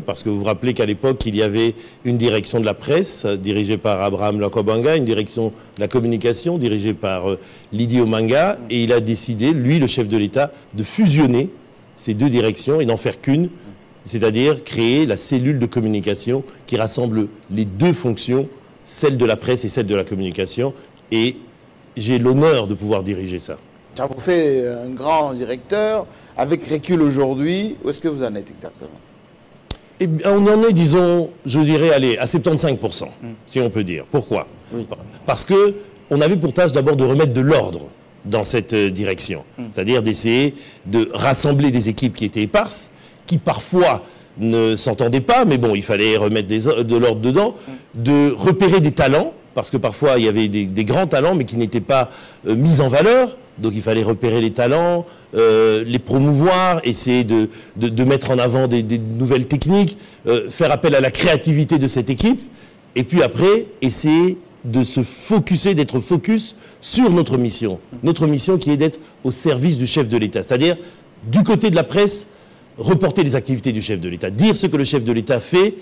Parce que vous vous rappelez qu'à l'époque, il y avait une direction de la presse dirigée par Abraham Lwakabanga, une direction de la communication dirigée par Lydie Omanga, et il a décidé, lui, le chef de l'État, de fusionner ces deux directions et n'en faire qu'une, c'est-à-dire créer la cellule de communication qui rassemble les deux fonctions, celle de la presse et celle de la communication, et j'ai l'honneur de pouvoir diriger ça. Ça vous fait un grand directeur. Avec recul aujourd'hui, où est-ce que vous en êtes exactement? Et on en est, disons, je dirais, allez, à 75%, si on peut dire. Pourquoi? Parce qu'on avait pour tâche d'abord de remettre de l'ordre dans cette direction. C'est-à-dire d'essayer de rassembler des équipes qui étaient éparses, qui parfois ne s'entendaient pas, mais bon, il fallait remettre de l'ordre dedans, de repérer des talents, parce que parfois il y avait des grands talents, mais qui n'étaient pas mis en valeur. Donc il fallait repérer les talents, les promouvoir, essayer de mettre en avant des nouvelles techniques, faire appel à la créativité de cette équipe, et puis après, essayer de se focuser, d'être focus sur notre mission qui est d'être au service du chef de l'État. C'est-à-dire, du côté de la presse, reporter les activités du chef de l'État, dire ce que le chef de l'État fait,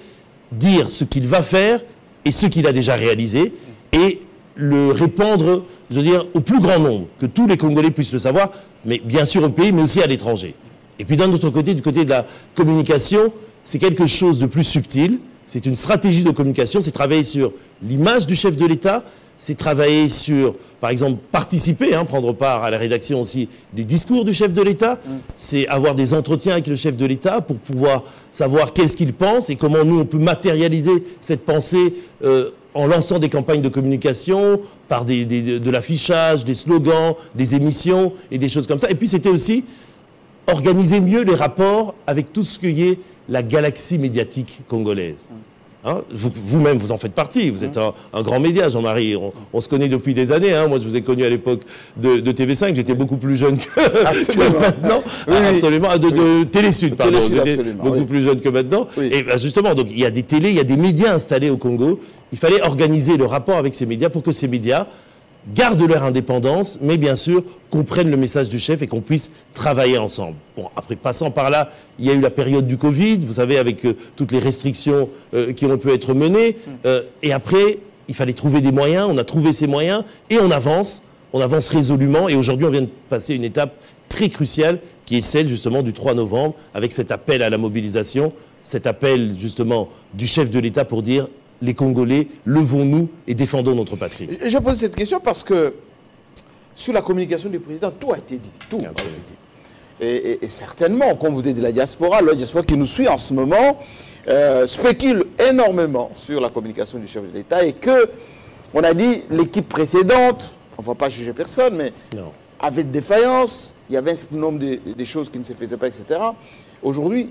dire ce qu'il va faire et ce qu'il a déjà réalisé, et le répandre, je veux dire, au plus grand nombre, que tous les Congolais puissent le savoir, mais bien sûr au pays, mais aussi à l'étranger. Et puis d'un autre côté, du côté de la communication, c'est quelque chose de plus subtil, c'est une stratégie de communication, c'est travailler sur l'image du chef de l'État, c'est travailler sur, par exemple, participer, prendre part à la rédaction aussi des discours du chef de l'État, c'est avoir des entretiens avec le chef de l'État pour pouvoir savoir qu'est-ce qu'il pense et comment nous on peut matérialiser cette pensée en lançant des campagnes de communication, par de l'affichage, des slogans, des émissions et des choses comme ça. Et puis c'était aussi organiser mieux les rapports avec tout ce qui est la galaxie médiatique congolaise. Vous-même, vous en faites partie. Vous êtes un grand média, Jean-Marie. On se connaît depuis des années. Moi, je vous ai connu à l'époque de TV5. J'étais beaucoup plus jeune que maintenant. Oui, absolument. De Télésud, pardon. J'étais beaucoup plus jeune que maintenant. Oui. Et justement, donc, il y a des télés, il y a des médias installés au Congo. Il fallait organiser le rapport avec ces médias pour que ces médias gardent leur indépendance, mais bien sûr, comprennent le message du chef et qu'on puisse travailler ensemble. Bon, après, passant par là, il y a eu la période du Covid, vous savez, avec toutes les restrictions qui ont pu être menées. Et après, il fallait trouver des moyens, on a trouvé ces moyens, et on avance résolument. Et aujourd'hui, on vient de passer une étape très cruciale, qui est celle, justement, du 3 novembre, avec cet appel à la mobilisation, cet appel, justement, du chef de l'État pour dire les Congolais, levons-nous et défendons notre patrie. Je pose cette question parce que sur la communication du président, tout a été dit. Tout a été dit. Et certainement, comme vous êtes de la diaspora qui nous suit en ce moment, spécule énormément sur la communication du chef de l'État et que, on a dit, l'équipe précédente, on ne va pas juger personne, mais avait de défaillances, il y avait un certain nombre de choses qui ne se faisaient pas, etc. Aujourd'hui,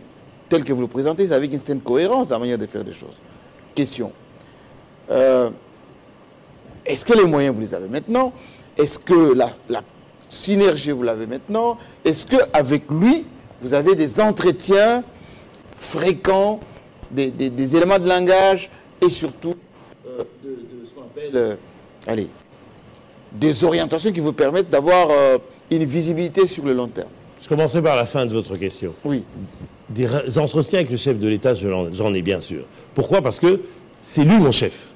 tel que vous le présentez, c'est avec une certaine cohérence dans la manière de faire des choses. Question. Est-ce que les moyens, vous les avez maintenant? Est-ce que la synergie, vous l'avez maintenant? Est-ce qu'avec lui, vous avez des entretiens fréquents, des éléments de langage et surtout de ce qu'on appelle des orientations qui vous permettent d'avoir une visibilité sur le long terme? Je commencerai par la fin de votre question. Oui. Des entretiens avec le chef de l'État, j'en ai bien sûr. Pourquoi? Parce que c'est lui mon chef.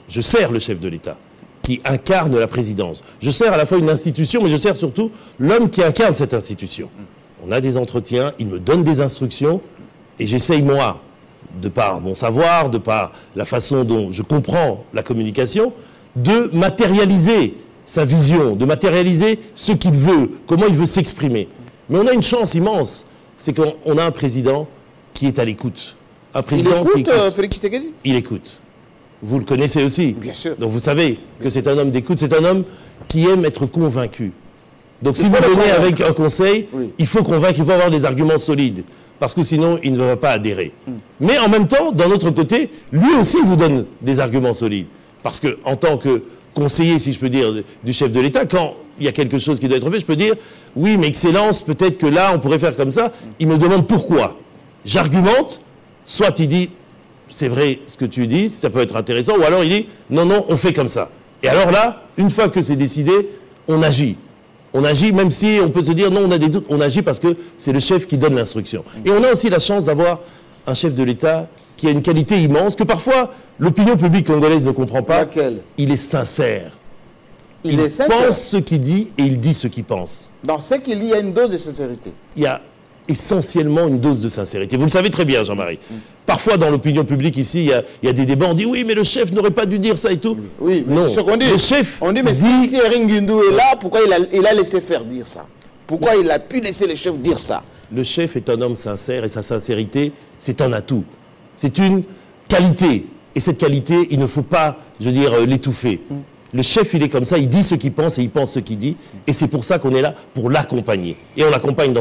Je sers le chef de l'État, qui incarne la présidence. Je sers à la fois une institution, mais je sers surtout l'homme qui incarne cette institution. On a des entretiens, il me donne des instructions, et j'essaye, moi, de par mon savoir, de par la façon dont je comprends la communication, de matérialiser sa vision, de matérialiser ce qu'il veut, comment il veut s'exprimer. Mais on a une chance immense, c'est qu'on a un président qui est à l'écoute. Un président qui écoute, Félix Tshisekedi? Il écoute. Vous le connaissez aussi. Bien sûr. Donc vous savez que c'est un homme d'écoute, c'est un homme qui aime être convaincu. Donc si vous venez avec un conseil, il faut convaincre, il faut avoir des arguments solides. Parce que sinon, il ne va pas adhérer. Mais en même temps, d'un autre côté, lui aussi vous donne des arguments solides. Parce qu'en tant que conseiller, si je peux dire, du chef de l'État, quand il y a quelque chose qui doit être fait, je peux dire, oui, mais Excellence, peut-être que là, on pourrait faire comme ça. Il me demande pourquoi. J'argumente, soit il dit, c'est vrai ce que tu dis, ça peut être intéressant, ou alors il dit, non, non, on fait comme ça. Et alors là, une fois que c'est décidé, on agit. On agit, même si on peut se dire, non, on a des doutes, on agit parce que c'est le chef qui donne l'instruction. Et on a aussi la chance d'avoir un chef de l'État qui a une qualité immense que parfois l'opinion publique congolaise ne comprend pas. Laquelle? Il est sincère. Il est sincère. pense ce qu'il dit et il dit ce qu'il pense. Dans ce qu'il dit, il y a une dose de sincérité. Il y a essentiellement une dose de sincérité. Vous le savez très bien, Jean-Marie. Parfois, dans l'opinion publique ici, il y a des débats, on dit oui, mais le chef n'aurait pas dû dire ça et tout. Oui, mais non. c'est ce qu'on dit. Le chef on dit, mais dit... si Ering Guindou est là, pourquoi il a laissé faire dire ça? Pourquoi il a pu laisser le chef dire ça? Le chef est un homme sincère et sa sincérité, c'est un atout. C'est une qualité. Et cette qualité, il ne faut pas, je veux dire, l'étouffer. Le chef, il est comme ça, il dit ce qu'il pense et il pense ce qu'il dit. Et c'est pour ça qu'on est là, pour l'accompagner. Et on l'accompagne dans